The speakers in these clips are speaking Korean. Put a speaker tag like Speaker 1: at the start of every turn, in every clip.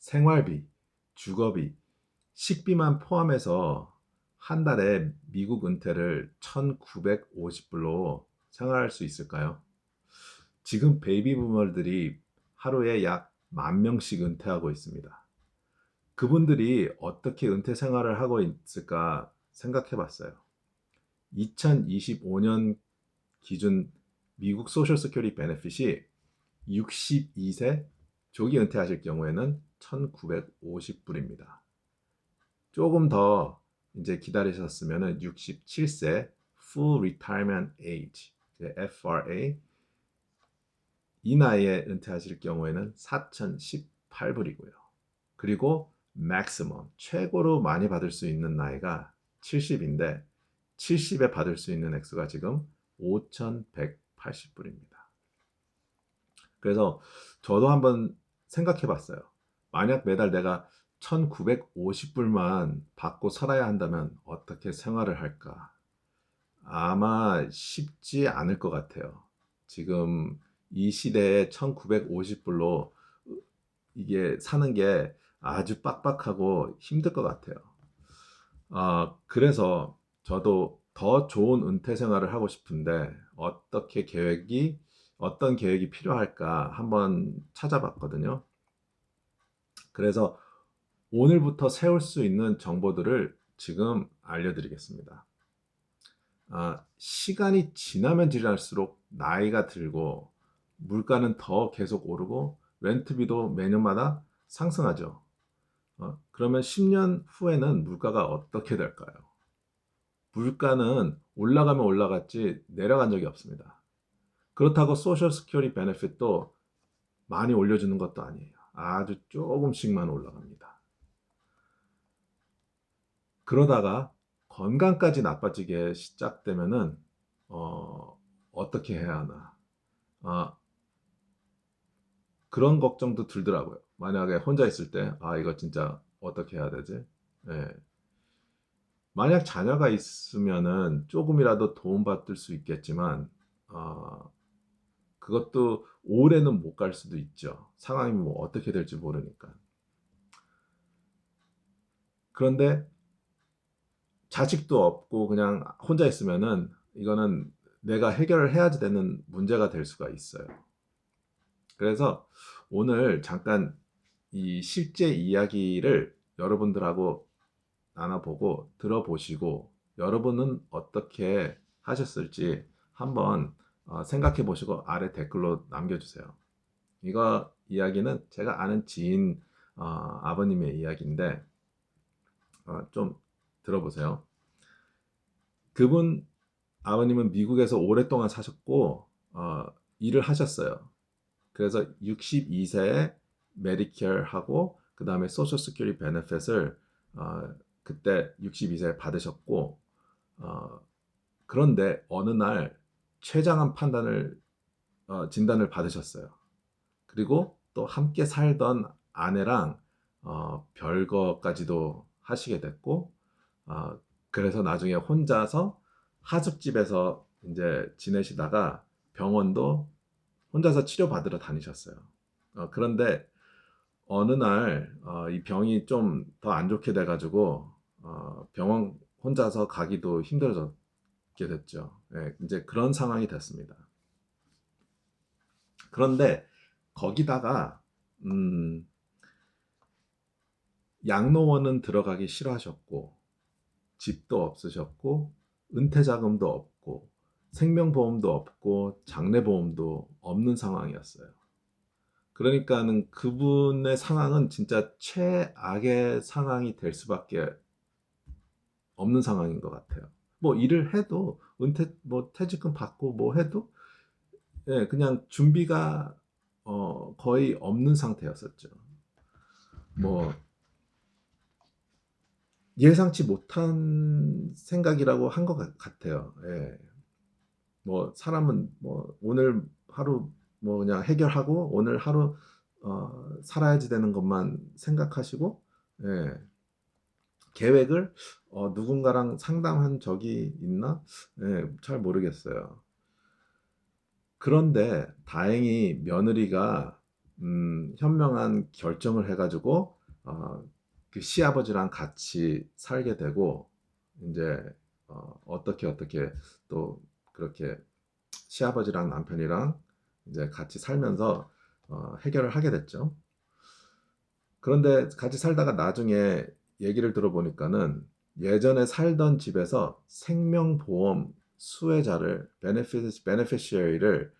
Speaker 1: 생활비, 주거비, 식비만 포함해서 한 달에 미국 은퇴를 1950불로 생활할 수 있을까요? 지금 베이비 부머들이 하루에 약 10,000명씩 은퇴하고 있습니다. 그분들이 어떻게 은퇴 생활을 하고 있을까 생각해 봤어요. 2025년 기준 미국 소셜 세큐리티 베네핏이 62세 조기 은퇴하실 경우에는 1,950불입니다. 조금 더 이제 기다리셨으면 67세 Full Retirement Age, FRA, 이 나이에 은퇴하실 경우에는 4,018불이고요. 그리고 maximum, 최고로 많이 받을 수 있는 나이가 70인데 70에 받을 수 있는 액수가 지금 5,180불입니다. 그래서 저도 한번 생각해 봤어요. 만약 매달 내가 1,950불만 받고 살아야 한다면 어떻게 생활을 할까? 아마 쉽지 않을 것 같아요. 지금 이 시대에 1,950불로 이게 사는 게 아주 빡빡하고 힘들 것 같아요. 그래서 저도 더 좋은 은퇴 생활을 하고 싶은데 어떤 계획이 필요할까 한번 찾아봤거든요. 그래서 오늘부터 세울 수 있는 정보들을 지금 알려드리겠습니다. 시간이 지나면 지날수록 나이가 들고 물가는 더 계속 오르고 렌트비도 매년마다 상승하죠. 그러면 10년 후에는 물가가 어떻게 될까요? 물가는 올라가면 올라갔지 내려간 적이 없습니다. 그렇다고 소셜 스큐리티 베네핏도 많이 올려주는 것도 아니에요. 아주 조금씩만 올라갑니다. 그러다가 건강까지 나빠지게 시작되면은 어떻게 해야 하나? 아, 그런 걱정도 들더라고요. 만약에 혼자 있을 때, 이거 진짜 어떻게 해야 되지? 예. 만약 자녀가 있으면은 조금이라도 도움받을 수 있겠지만, 어, 그것도 오래는 못 갈 수도 있죠. 상황이 뭐 어떻게 될지 모르니까. 그런데 자식도 없고 그냥 혼자 있으면은 이거는 내가 해결을 해야지 되는 문제가 될 수가 있어요. 그래서 오늘 잠깐 이 실제 이야기를 여러분들하고 나눠보고 들어보시고 여러분은 어떻게 하셨을지 한번 생각해 보시고 아래 댓글로 남겨주세요. 이거 이야기는 제가 아는 지인 아버님의 이야기인데 좀 들어보세요. 그분 아버님은 미국에서 오랫동안 사셨고 일을 하셨어요. 그래서 62세에 메디케어 하고 그 다음에 소셜 시큐리티 베네핏을 그때 62세에 받으셨고 어, 그런데 어느 날 췌장암 진단을 받으셨어요. 그리고 또 함께 살던 아내랑 별거까지도 하시게 됐고 그래서 나중에 혼자서 하숙집에서 이제 지내시다가 병원도 혼자서 치료받으러 다니셨어요. 그런데 어느 날 이 병이 좀 더 안 좋게 돼가지고 병원 혼자서 가기도 힘들어졌게 됐죠. 예, 이제 그런 상황이 됐습니다. 그런데 거기다가 음, 양로원은 들어가기 싫어하셨고 집도 없으셨고 은퇴 자금도 없고 생명보험도 없고 장래보험도 없는 상황이었어요. 그러니까는 그분의 상황은 진짜 최악의 상황이 될 수밖에 없는 상황인 것 같아요. 뭐 일을 해도 은퇴 뭐 퇴직금 받고 뭐 해도 예, 그냥 준비가 거의 없는 상태였었죠. 뭐 예상치 못한 생각이라고 한 것 같아요. 예. 뭐 사람은 뭐 오늘 하루 뭐 그냥 해결하고 오늘 하루 살아야지 되는 것만 생각하시고 예. 계획을 누군가랑 상담한 적이 있나? 예, 잘 모르겠어요. 그런데 다행히 며느리가 현명한 결정을 해가지고 그 시아버지랑 같이 살게 되고 이제 어떻게 또 그렇게 시아버지랑 남편이랑 이제 같이 살면서 해결을 하게 됐죠. 그런데 같이 살다가 나중에 얘기를 들어보니까는 예전에 살던 집에서 생명보험 수혜자를 베네피셔리를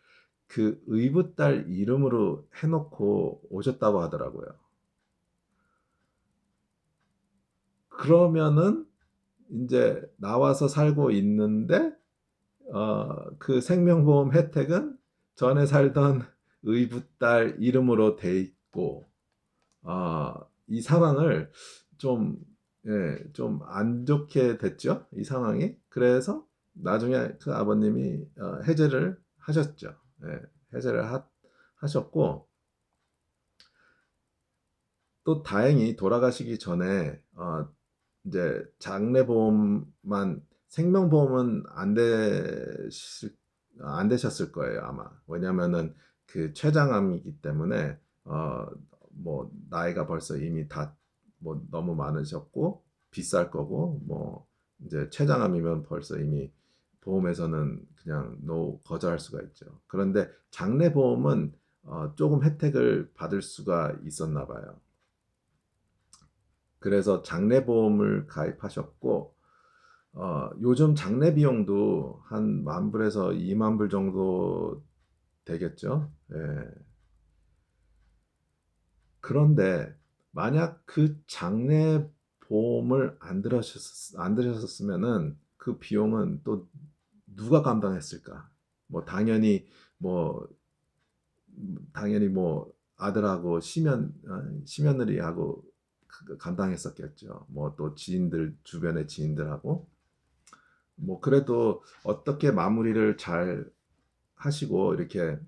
Speaker 1: 그 의붓딸 이름으로 해놓고 오셨다고 하더라고요. 그러면은 이제 나와서 살고 있는데 그 생명보험 혜택은 전에 살던 의붓딸 이름으로 돼 있고 이 상황을 좀, 예, 좀 안 좋게 됐죠. 이 상황이. 그래서 나중에 그 아버님이 해제를 하셨죠. 예, 해제를 하셨고, 또 다행히 돌아가시기 전에 이제 장례보험만 생명보험은 안 되셨을 거예요, 아마. 왜냐면은 그 췌장암이기 때문에 뭐 나이가 벌써 이미 다 뭐 너무 많으셨고 비쌀 거고 뭐 이제 췌장암이면 벌써 이미 보험에서는 그냥 거절할 수가 있죠. 그런데 장례보험은 조금 혜택을 받을 수가 있었나 봐요. 그래서 장례보험을 가입하셨고 요즘 장례 비용도 한 10,000불에서 20,000불 정도 되겠죠. 예. 그런데 만약 그 장례 보험을 안 들으셨으면은 그 비용은 또 누가 감당했을까? 뭐 뭐 당연히 뭐 아들하고 시며느리하고 감당했었겠죠. 뭐 또 주변의 지인들하고 뭐 그래도 어떻게 마무리를 잘 하시고 이렇게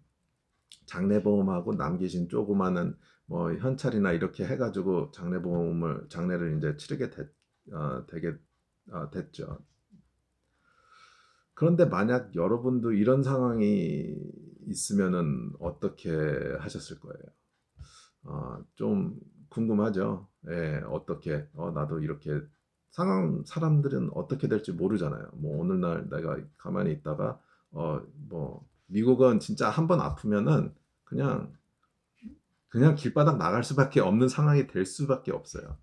Speaker 1: 장례보험하고 남기신 조그마한 뭐 현찰이나 이렇게 해가지고 장례를 이제 치르게 되게 됐죠. 그런데 만약 여러분도 이런 상황이 있으면은 어떻게 하셨을 거예요? 좀 궁금하죠. 예, 어떻게 나도 이렇게 사람들은 어떻게 될지 모르잖아요. 뭐 어느 날 내가 가만히 있다가 뭐 미국은 진짜 한 번 아프면은 그냥 길바닥 나갈 수밖에 없는 상황이 될 수밖에 없어요.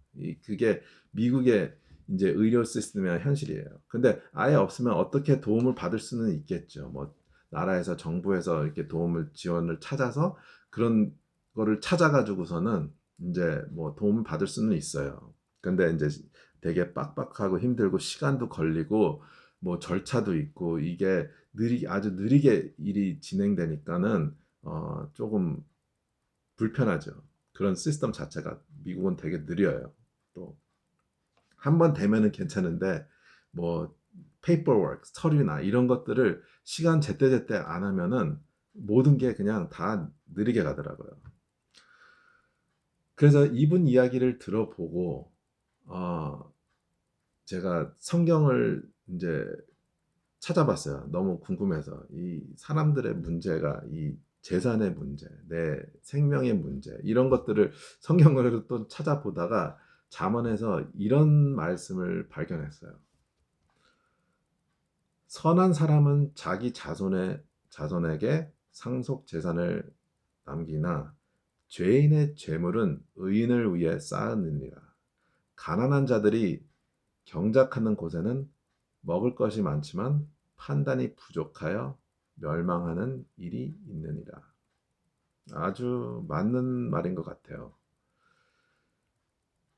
Speaker 1: 그게 미국의 이제 의료 시스템의 현실이에요. 근데 아예 없으면 어떻게 도움을 받을 수는 있겠죠. 뭐 나라에서 정부에서 이렇게 지원을 찾아서 그런 거를 찾아가지고서는 이제 뭐 도움을 받을 수는 있어요. 근데 이제 되게 빡빡하고 힘들고 시간도 걸리고 뭐 절차도 있고 이게 아주 느리게 일이 진행되니까는 조금 불편하죠. 그런 시스템 자체가 미국은 되게 느려요. 또 한 번 되면은 괜찮은데 뭐 페이퍼워크, 서류나 이런 것들을 시간 제때제때 안 하면은 모든 게 그냥 다 느리게 가더라고요. 그래서 이분 이야기를 들어보고 어, 제가 성경을 이제 찾아봤어요. 너무 궁금해서 이 사람들의 문제가 이 재산의 문제, 내 생명의 문제 이런 것들을 성경으로 또 찾아보다가 잠언에서 이런 말씀을 발견했어요. 선한 사람은 자기 자손에게 상속 재산을 남기나 죄인의 재물은 의인을 위해 쌓느니라. 가난한 자들이 경작하는 곳에는 먹을 것이 많지만 판단이 부족하여 멸망하는 일이 있느니라. 아주 맞는 말인 것 같아요.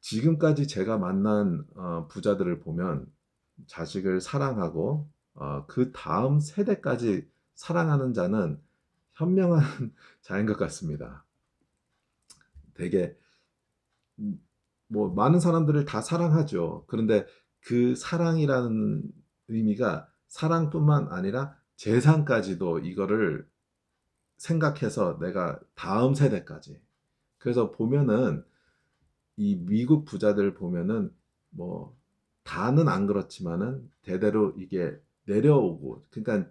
Speaker 1: 지금까지 제가 만난 부자들을 보면 자식을 사랑하고 그 다음 세대까지 사랑하는 자는 현명한 자인 것 같습니다. 되게 뭐 많은 사람들을 다 사랑하죠. 그런데 그 사랑이라는 의미가 사랑뿐만 아니라 재산까지도 이거를 생각해서 내가 다음 세대까지. 그래서 보면은 이 미국 부자들 보면은 뭐 다는 안 그렇지만은 대대로 이게 내려오고 그러니까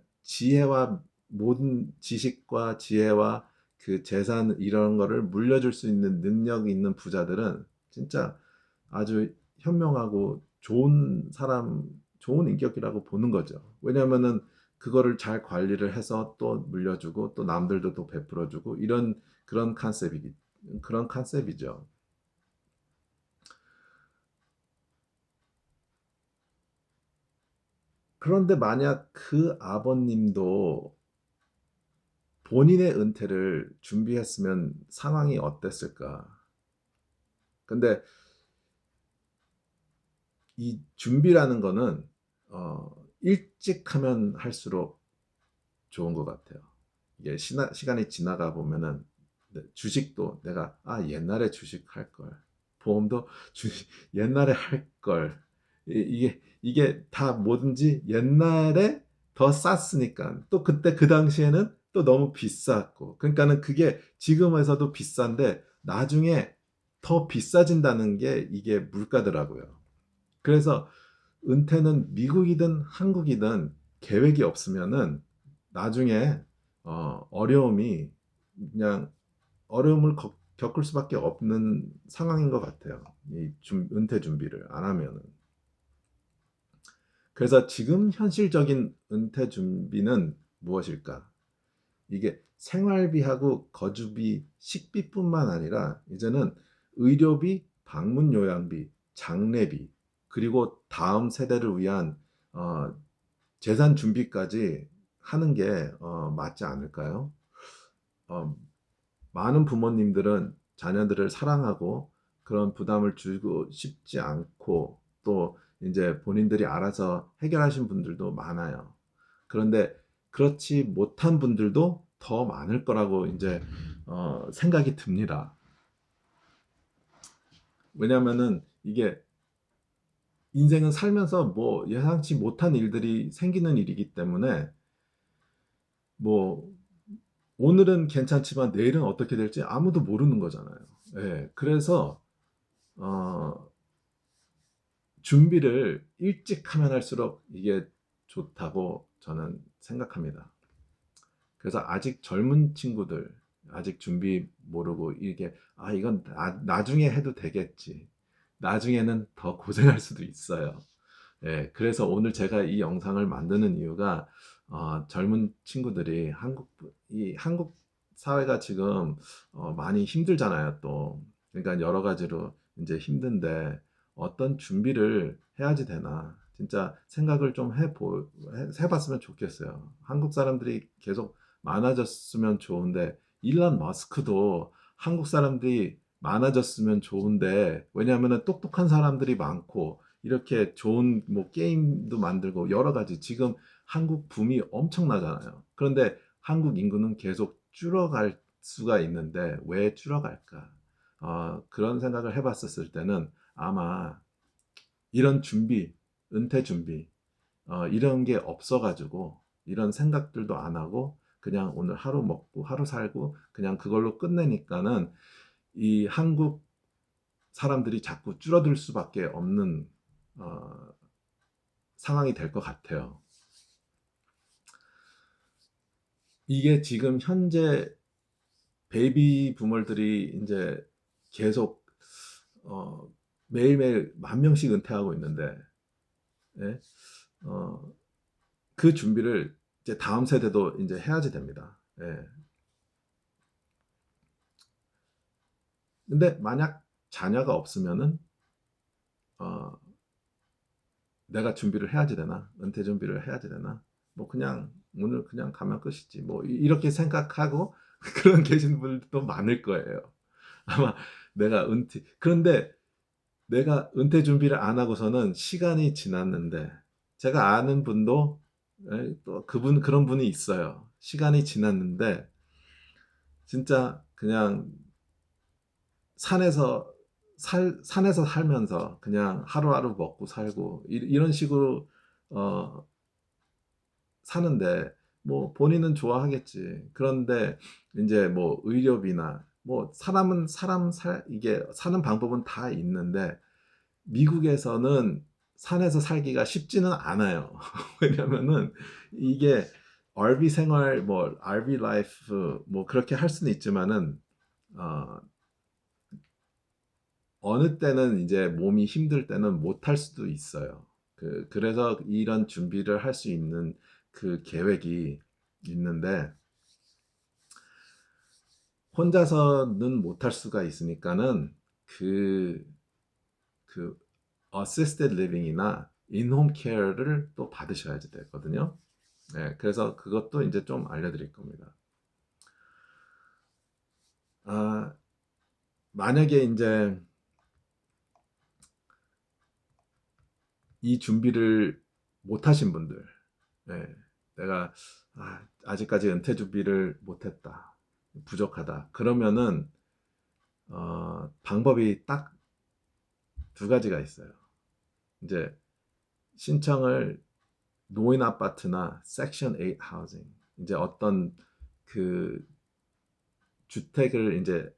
Speaker 1: 모든 지식과 지혜와 그 재산 이런 거를 물려줄 수 있는 능력 있는 부자들은 진짜 아주 현명하고 좋은 사람, 좋은 인격이라고 보는 거죠. 왜냐하면은 그거를 잘 관리를 해서 또 물려주고 또 남들도 또 베풀어주고 이런 그런 컨셉이죠. 그런데 만약 그 아버님도 본인의 은퇴를 준비했으면 상황이 어땠을까? 근데 이 준비라는 거는 일찍 하면 할수록 좋은 것 같아요. 이게 시간이 지나가 보면은 주식도 내가 옛날에 주식 할 걸, 보험도 주식 옛날에 할 걸, 이게 다 뭐든지 옛날에 더 쌌으니까 또 그때 그 당시에는 또 너무 비쌌고 그러니까는 그게 지금에서도 비싼데 나중에 더 비싸진다는 게 이게 물가더라고요. 그래서 은퇴는 미국이든 한국이든 계획이 없으면은 나중에 어려움이 그냥 어려움을 겪을 수밖에 없는 상황인 것 같아요. 은퇴 준비를 안 하면은. 그래서 지금 현실적인 은퇴 준비는 무엇일까? 이게 생활비하고 거주비, 식비뿐만 아니라 이제는 의료비, 방문 요양비, 장례비, 그리고 다음 세대를 위한 어, 재산 준비까지 하는 게 맞지 않을까요? 어, 많은 부모님들은 자녀들을 사랑하고 그런 부담을 주고 싶지 않고 또 이제 본인들이 알아서 해결하신 분들도 많아요. 그런데 그렇지 못한 분들도 더 많을 거라고 이제 생각이 듭니다. 왜냐하면은 이게 인생은 살면서 뭐 예상치 못한 일들이 생기는 일이기 때문에 뭐 오늘은 괜찮지만 내일은 어떻게 될지 아무도 모르는 거잖아요. 예, 그래서 어, 준비를 일찍 하면 할수록 이게 좋다고 저는 생각합니다. 그래서 아직 젊은 친구들, 아직 준비 모르고 이게 이건 나중에 해도 되겠지. 나중에는 더 고생할 수도 있어요. 예, 그래서 오늘 제가 이 영상을 만드는 이유가 젊은 친구들이 한국 사회가 지금 많이 힘들잖아요, 또. 그러니까 여러 가지로 이제 힘든데 어떤 준비를 해야지 되나. 진짜 생각을 좀 해봤으면 좋겠어요. 한국 사람들이 계속 많아졌으면 좋은데, 일론 머스크도 한국 사람들이 많아졌으면 좋은데, 왜냐하면 똑똑한 사람들이 많고, 이렇게 좋은 뭐 게임도 만들고 여러 가지 지금 한국 붐이 엄청나잖아요. 그런데 한국 인구는 계속 줄어갈 수가 있는데 왜 줄어갈까? 그런 생각을 해봤었을 때는 아마 이런 준비, 은퇴 준비, 이런 게 없어가지고 이런 생각들도 안 하고 그냥 오늘 하루 먹고 하루 살고 그냥 그걸로 끝내니까는 이 한국 사람들이 자꾸 줄어들 수밖에 없는 어, 상황이 될 것 같아요. 이게 지금 현재 베이비 부머들이 이제 계속 어, 매일매일 10,000명씩 은퇴하고 있는데 예? 어, 그 준비를 이제 다음 세대도 이제 해야지 됩니다. 예. 근데 만약 자녀가 없으면은 어, 내가 준비를 해야지 되나? 은퇴 준비를 해야지 되나? 뭐 그냥 오늘 그냥 가면 끝이지. 뭐 이렇게 생각하고 그런 계신 분들도 많을 거예요. 아마 그런데 내가 은퇴 준비를 안 하고서는 시간이 지났는데 제가 아는 분도 또 그런 분이 있어요. 시간이 지났는데 진짜 그냥 산에서 산에서 살면서 그냥 하루하루 먹고 살고 이런 식으로 어, 사는데 뭐 본인은 좋아하겠지. 그런데 이제 뭐 의료비나 뭐 이게 사는 방법은 다 있는데 미국에서는 산에서 살기가 쉽지는 않아요. 왜냐면은 이게 RV 생활, 뭐 RV 라이프 뭐 그렇게 할 수는 있지만은 어, 어느 때는 이제 몸이 힘들 때는 못 할 수도 있어요. 그래서 이런 준비를 할 수 있는 그 계획이 있는데 혼자서는 못 할 수가 있으니까는 그, 그 assisted living이나 in-home care를 또 받으셔야 되거든요. 네, 그래서 그것도 이제 좀 알려드릴 겁니다. 아, 만약에 이제 이 준비를 못 하신 분들, 네, 내가 아직까지 은퇴 준비를 못 했다, 부족하다. 그러면은 방법이 딱 두 가지가 있어요. 이제 신청을 노인 아파트나 섹션 8 하우징, 이제 어떤 그 주택을 이제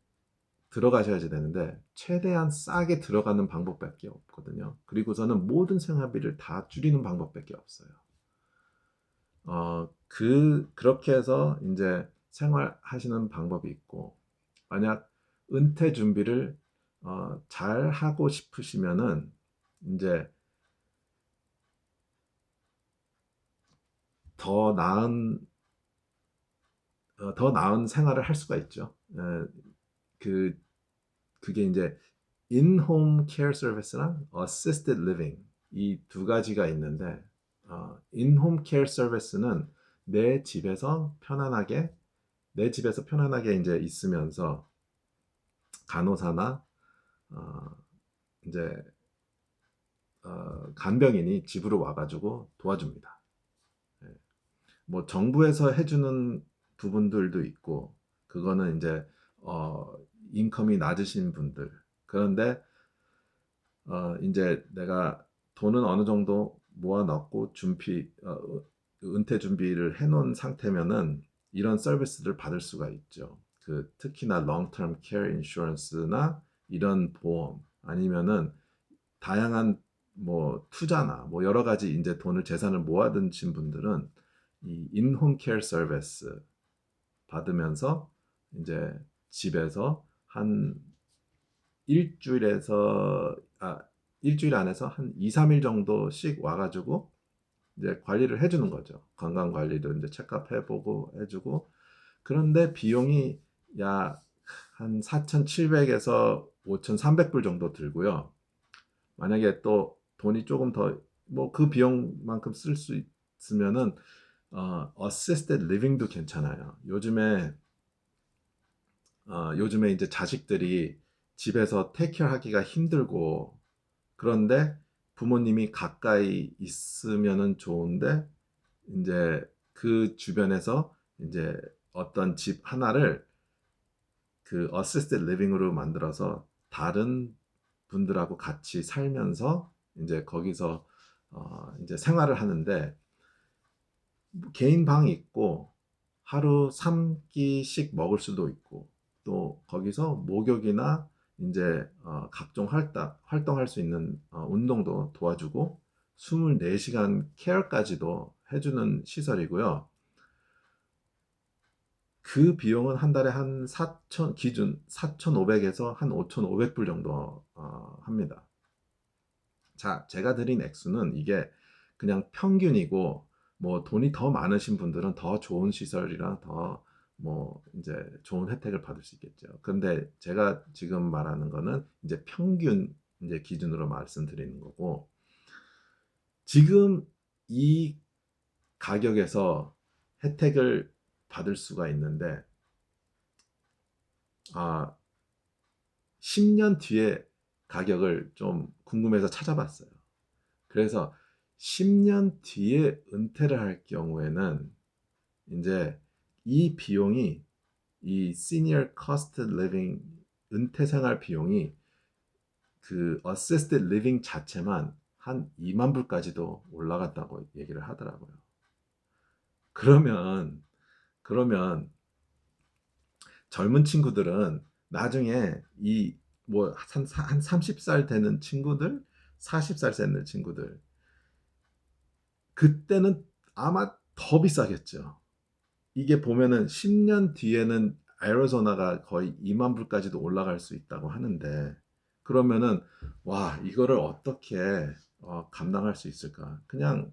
Speaker 1: 들어가셔야지 되는데 최대한 싸게 들어가는 방법밖에 없거든요. 그리고서는 모든 생활비를 다 줄이는 방법밖에 없어요. 그렇게 해서 이제 생활하시는 방법이 있고, 만약 은퇴 준비를 잘 하고 싶으시면은 이제 더 나은 더 나은 생활을 할 수가 있죠. 그 그게 이제 in-home care service랑 assisted living 이 두 가지가 있는데 in-home care service는 내 집에서 편안하게 내 집에서 편안하게 이제 있으면서 간호사나 어, 이제 간병인이 집으로 와가지고 도와줍니다. 예. 뭐 정부에서 해주는 부분들도 있고 그거는 이제 인컴이 낮으신 분들 그런데 이제 내가 돈은 어느 정도 모아놨고 은퇴 준비를 해놓은 상태면은 이런 서비스를 받을 수가 있죠. 특히나 long-term care insurance나 이런 보험 아니면은 다양한 뭐 투자나 뭐 여러 가지 이제 돈을 재산을 모아두신 분들은 이 in-home care service 받으면서 이제 집에서 한 일주일에서 일주일 안에서 한 2, 3일 정도씩 와가지고 이제 관리를 해주는 거죠. 건강 관리도 이제 체크업 해보고 해주고 그런데 비용이 약 한 4,700에서 5,300불 정도 들고요. 만약에 또 돈이 조금 더 뭐 그 비용만큼 쓸 수 있으면은 assisted living도 괜찮아요. 요즘에 이제 자식들이 집에서 테이크케어 하기가 힘들고 그런데 부모님이 가까이 있으면은 좋은데 이제 그 주변에서 이제 어떤 집 하나를 그 assisted living으로 만들어서 다른 분들하고 같이 살면서 이제 거기서 이제 생활을 하는데 개인 방이 있고 하루 3끼씩 먹을 수도 있고 또 거기서 목욕이나 이제 각종 활동할 수 있는 운동도 도와주고 24시간 케어까지도 해주는 시설이고요. 그 비용은 한 달에 한 4천 기준 4,500에서 한 5,500불 정도 합니다. 자, 제가 드린 액수는 이게 그냥 평균이고 뭐 돈이 더 많으신 분들은 더 좋은 시설이랑 더 뭐 이제 좋은 혜택을 받을 수 있겠죠. 근데 제가 지금 말하는 거는 이제 평균 이제 기준으로 말씀드리는 거고 지금 이 가격에서 혜택을 받을 수가 있는데 아 10년 뒤에 가격을 좀 궁금해서 찾아봤어요. 그래서 10년 뒤에 은퇴를 할 경우에는 이제 이 비용이 이 Senior Cost Living 은퇴 생활 비용이 그 Assisted Living 자체만 한 2만 불까지도 올라갔다고 얘기를 하더라고요. 그러면 젊은 친구들은 나중에 이 뭐 한 30살 되는 친구들, 40살 되는 친구들 그때는 아마 더 비싸겠죠. 이게 보면은 10년 뒤에는 애리조나가 거의 2만 불까지도 올라갈 수 있다고 하는데 그러면은 와, 이거를 어떻게 감당할 수 있을까? 그냥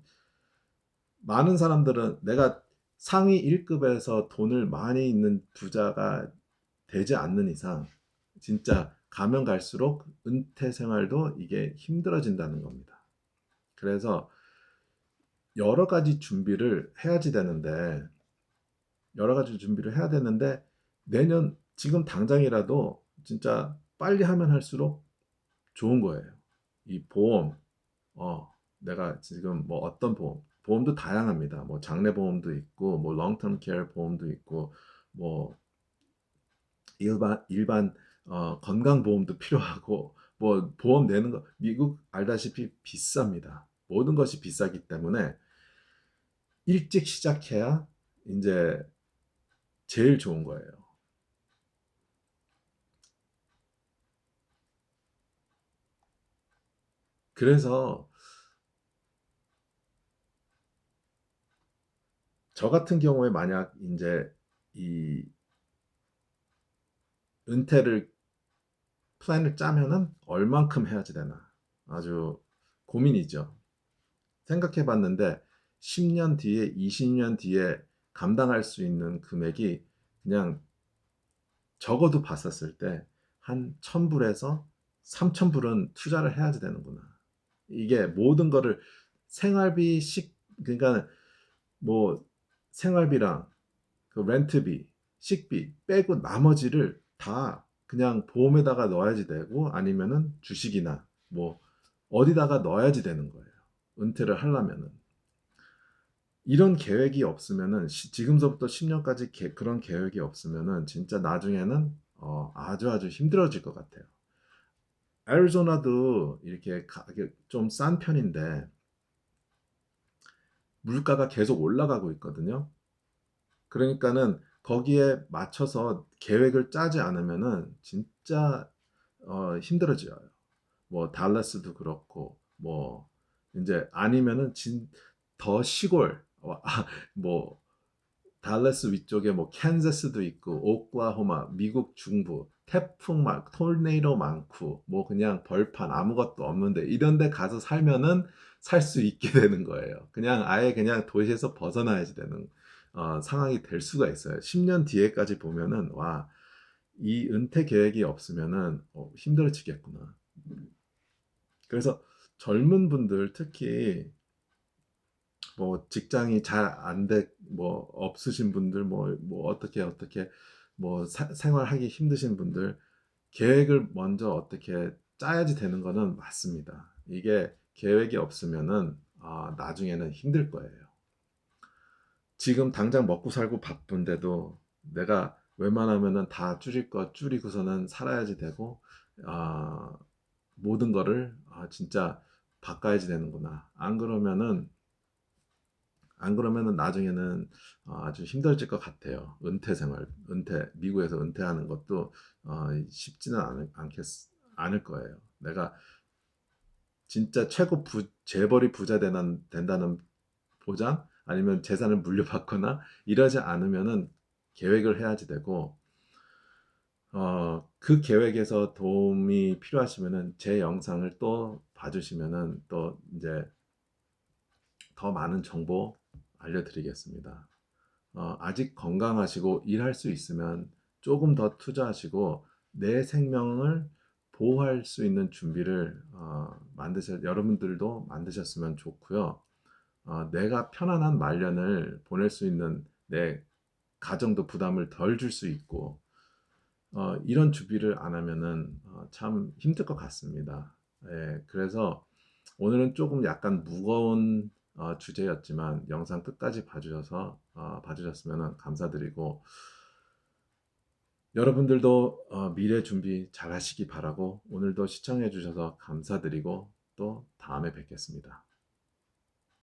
Speaker 1: 많은 사람들은 내가 상위 1급에서 돈을 많이 있는 부자가 되지 않는 이상 진짜 가면 갈수록 은퇴 생활도 이게 힘들어진다는 겁니다. 그래서 여러 가지 준비를 해야지 되는데 여러 가지 준비를 해야 되는데 내년 지금 당장이라도 진짜 빨리 하면 할수록 좋은 거예요. 이 보험, 내가 지금 뭐 어떤 보험도 다양합니다. 뭐 장래보험도 있고, 뭐 롱텀 케어 보험도 있고, 뭐 일반 건강보험도 필요하고, 뭐 보험 내는 거 미국 알다시피 비쌉니다. 모든 것이 비싸기 때문에 일찍 시작해야 이제 제일 좋은 거예요. 그래서 저 같은 경우에 만약 이제 이 은퇴를 플랜을 짜면은 얼만큼 해야지 되나 아주 고민이죠. 생각해 봤는데 10년 뒤에 20년 뒤에 감당할 수 있는 금액이 그냥 적어도 봤었을 때 한 1000불에서 3000불은 투자를 해야지 되는구나. 이게 모든 거를 생활비 그러니까 뭐 생활비랑 그 렌트비, 식비 빼고 나머지를 다 그냥 보험에다가 넣어야지 되고 아니면은 주식이나 뭐 어디다가 넣어야지 되는 거예요. 은퇴를 하려면은. 이런 계획이 없으면은 지금서부터 10년까지 그런 계획이 없으면은 진짜 나중에는 아주 아주 힘들어질 것 같아요. 애리조나도 이렇게 가격 좀 싼 편인데 물가가 계속 올라가고 있거든요. 그러니까는 거기에 맞춰서 계획을 짜지 않으면은 진짜 힘들어져요. 뭐 달라스도 그렇고 뭐 이제 아니면은 더 시골 뭐 달라스 위쪽에 뭐 캔자스도 있고 오클라호마 미국 중부 태풍 막 토네이도 많고 뭐 그냥 벌판 아무것도 없는데 이런 데 가서 살면은 살 수 있게 되는 거예요. 그냥 아예 그냥 도시에서 벗어나야지 되는 상황이 될 수가 있어요. 10년 뒤에까지 보면은 와, 이 은퇴 계획이 없으면은 힘들어지겠구나. 그래서 젊은 분들 특히 뭐 직장이 잘 안 뭐 없으신 분들 뭐 어떻게 뭐 생활하기 힘드신 분들 계획을 먼저 어떻게 짜야지 되는 거는 맞습니다. 이게 계획이 없으면은 나중에는 힘들 거예요. 지금 당장 먹고 살고 바쁜데도 내가 웬만하면은 다 줄일 거 줄이고서는 살아야지 되고 아, 모든 거를 진짜 바꿔야지 되는구나. 안 그러면은 나중에는 아주 힘들어질 것 같아요. 은퇴 생활, 미국에서 은퇴하는 것도 쉽지는 않을 거예요. 내가 진짜 재벌이 부자 된다는 보장? 아니면 재산을 물려받거나 이러지 않으면은 계획을 해야지 되고, 그 계획에서 도움이 필요하시면은 제 영상을 또 봐주시면은 또 이제 더 많은 정보 알려드리겠습니다. 아직 건강하시고 일할 수 있으면 조금 더 투자하시고 내 생명을 보호할 수 있는 준비를 여러분들도 만드셨으면 좋고요. 내가 편안한 말년을 보낼 수 있는 내 가정도 부담을 덜 줄 수 있고 이런 준비를 안 하면은 참 힘들 것 같습니다. 예, 그래서 오늘은 조금 약간 무거운 주제였지만 영상 끝까지 봐주셨으면 감사드리고 여러분들도 미래 준비 잘 하시기 바라고 오늘도 시청해 주셔서 감사드리고 또 다음에 뵙겠습니다.